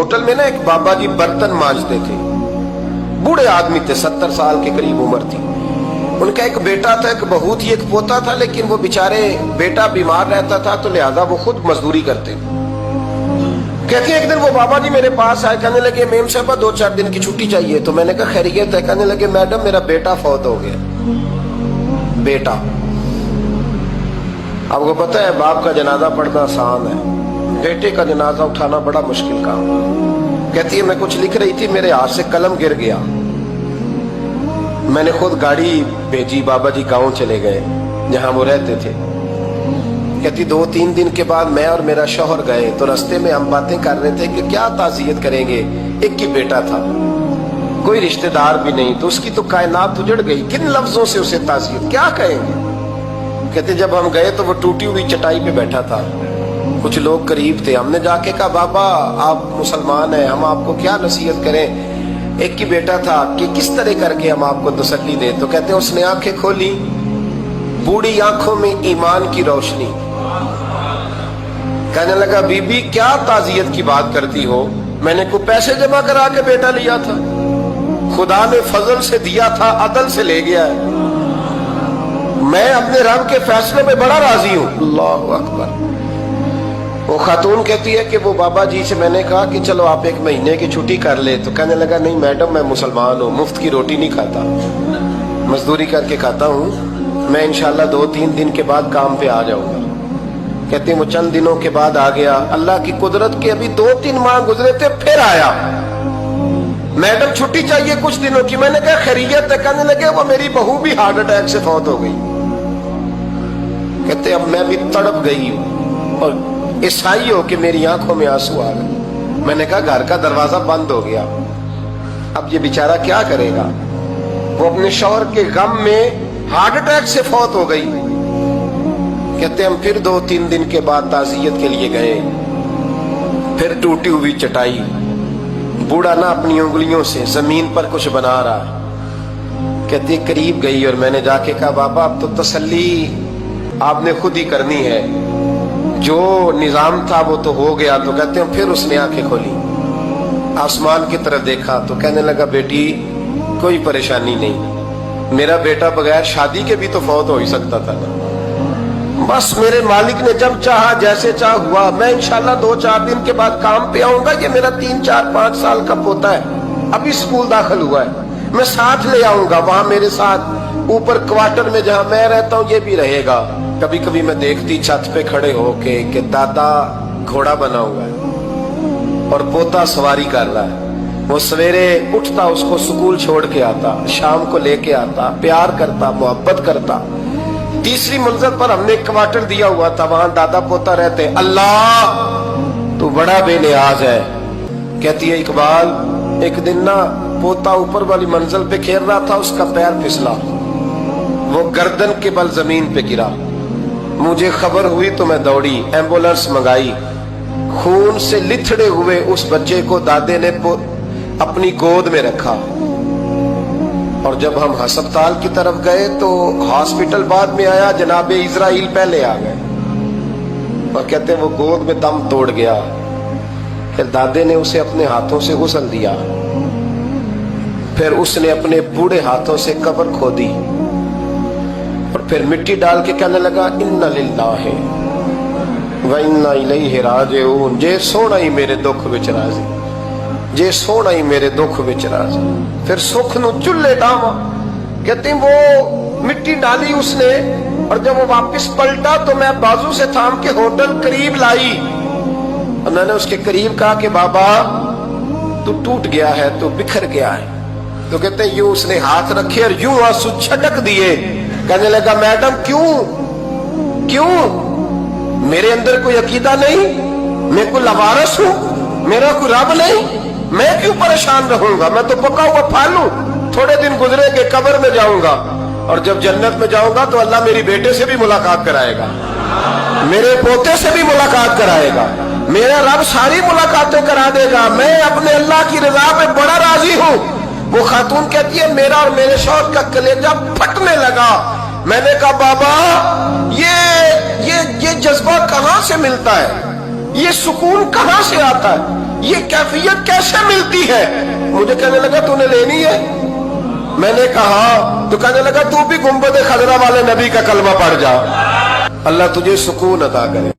Hotel में ना एक बाबा जी बर्तन मांजते थे, बूढ़े आदमी थे, 70 साल के करीब उम्र थी। उनका एक बेटा था, एक बहू थी, एक पोता था, लेकिन वो बेचारे बेटा बीमार रहता था तो लिहाजा वो खुद मजदूरी करते। कहते हैं एक दिन वो बाबा जी मेरे पास आए, कहने लगे मेम साहब 2-4 दिन की छुट्टी चाहिए। तो मैंने कहा खैरियत है? कहने लगे मैडम मेरा बेटा फौत हो गया। बेटा, आपको पता है बाप का जनाजा पढ़ना आसान है, बेटे का जनाजा उठाना बड़ा मुश्किल काम। कहती है मैं कुछ लिख रही थी, मेरे हाथ से कलम गिर गया, मैंने खुद गाड़ी भेजी, बाबा जी गांव चले गए जहां वो रहते थे। कहती 2-3 दिन के बाद मैं और मेरा शौहर गए तो रास्ते में हम बातें कर रहे थे कि क्या ताज़ियत करेंगे। एक ही बेटा था, कोई रिश्तेदार भी नहीं, तो उसकी तो कायनात उजड़ गई, किन लफ्जों से उसे ताज़ियत क्या कहेंगे। कहते जब हम गए तो वो टूटी हुई चटाई पे बैठा था, कुछ लोग करीब थे, हमने जाके कहा बाबा आप मुसलमान हैं, हम आपको क्या नसीहत करें, एक ही बेटा था, कि किस तरह करके हम आपको तसल्ली दें। तो कहते उसने आंखें खोली, बूढ़ी आंखों में ईमान की रोशनी। कहने लगा बीबी क्या ताज़ियत की बात करती हो, मैंने को पैसे जमा करा के बेटा लिया था, खुदा ने फजल से दिया था, अदल से ले गया है, मैं अपने रब के फैसले में बड़ा राजी हूं। अल्लाहु अकबर। वो खातून कहती है कि वो बाबा जी से मैंने कहा कि चलो आप 1 महीने की छुट्टी कर ले, तो कहने लगा नहीं मैडम मैं मुसलमान हूँ, मुफ्त की रोटी नहीं खाता, मजदूरी करके खाता हूँ, मैं इंशाल्लाह 2-3 दिन के बाद काम पे आ जाऊंगा। कहते हैं वो चंद दिनों के बाद आ गया, अल्लाह की कुदरत के अभी 2-3 माह गुजरे थे, फिर आया, मैडम छुट्टी चाहिए कुछ दिनों की। मैंने कहा खैरियत है? कहने लगे वो मेरी बहू भी हार्ट अटैक से फौत हो गई। कहते अब मैं भी तड़प गई हूँ और ईसाई हो कि मेरी आंखों में आंसू आ गए। मैंने कहा घर का दरवाजा बंद हो गया, अब ये बेचारा क्या करेगा। वो अपने शौहर के गम में हार्ट अटैक से फौत हो गई। कहते हम फिर 2-3 दिन के बाद ताज़ियत के लिए गए, फिर टूटी हुई चटाई, बूढ़ा ना अपनी उंगलियों से जमीन पर कुछ बना रहा। कहते करीब गई और मैंने जाके कहा बाबा अब तो तसल्ली आपने खुद ही करनी है, जो निजाम था वो तो हो गया। तो कहते हैं फिर उसने आंखें खोली, आसमान की तरफ देखा तो कहने लगा बेटी कोई परेशानी नहीं, मेरा बेटा बगैर शादी के भी तो फौत हो ही सकता था ना, बस मेरे मालिक ने जब चाहा जैसे चाह हुआ, मैं इंशाल्लाह 2-4 दिन के बाद काम पे आऊंगा। ये मेरा 3-4-5 साल का पोता है, अभी स्कूल दाखिल हुआ है, मैं साथ ले आऊंगा, वहां मेरे साथ ऊपर क्वार्टर में जहां मैं रहता हूँ ये भी रहेगा। कभी कभी मैं देखती छत पे खड़े होके कि दादा घोड़ा बना हुआ है और पोता सवारी कर रहा है, वो सवेरे उठता उसको स्कूल छोड़ के आता, शाम को लेके आता, प्यार करता, मोहब्बत करता। 3री मंजिल पर हमने क्वार्टर दिया हुआ था, वहां दादा पोता रहते। अल्लाह तू बड़ा बेनियाज है। कहती है इकबाल एक दिन ना पोता ऊपर वाली मंजिल पे खेल रहा था, उसका पैर फिसला, वो गर्दन के बल जमीन पे गिरा, मुझे खबर हुई तो मैं दौड़ी, एम्बुलेंस मंगाई, खून से लिथड़े हुए उस बच्चे को दादे ने अपनी गोद में रखा। और जब हम अस्पताल की तरफ गए तो हॉस्पिटल बाद में आया, जनाबे इजराइल पहले आ गए और कहते वो गोद में दम तोड़ गया। फिर दादे ने उसे अपने हाथों से गुस्ल दिया, फिर उसने अपने बूढ़े हाथों से कब्र खोदी और फिर मिट्टी डाल के कहने लगा इन्ना लिल्लाहि व इन्ना इलैहि राजिऊन। जे सोना ही मेरे दुख विच राजी, जे सोना ही मेरे दुख विच राजी। फिर सुख नु चुल्ले डावा। कहते वो मिट्टी डाली उसने और जब वो वापस पलटा तो मैं बाजू से थाम के होटल करीब लाई और मैंने उसके करीब कहा कि बाबा तू टूट गया है, तू बिखर गया है। तो कहते यूं उसने हाथ रखे और यूं आंसू छटक दिए। कहने लगा मैडम क्यों क्यों, मेरे अंदर कोई अकीदा नहीं, मैं कोई लवारस हूं, मेरा कोई रब नहीं, मैं क्यों परेशान रहूंगा, मैं तो पका हुआ फल हूं, थोड़े दिन गुजरेंगे कब्र में जाऊंगा और जब जन्नत में जाऊंगा तो अल्लाह मेरी बेटे से भी मुलाकात कराएगा, मेरे पोते से भी मुलाकात कराएगा, मेरा रब सारी मुलाकातें करा देगा, मैं अपने अल्लाह की रजा पे बड़ा राजी हूं। वो खातून कहती है मेरा और मेरे शौहर का कलेजा फटने लगा। मैंने कहा बाबा ये जज्बा कहां से मिलता है, ये सुकून कहां से आता है, یہ کیفیت کیسے ملتی ہے؟ مجھے کہنے لگا تو نے لینی ہے؟ میں نے کہا تو کہنے لگا تو بھی گنبد خضرا والے نبی کا کلمہ پڑھ جا، اللہ تجھے سکون عطا کرے۔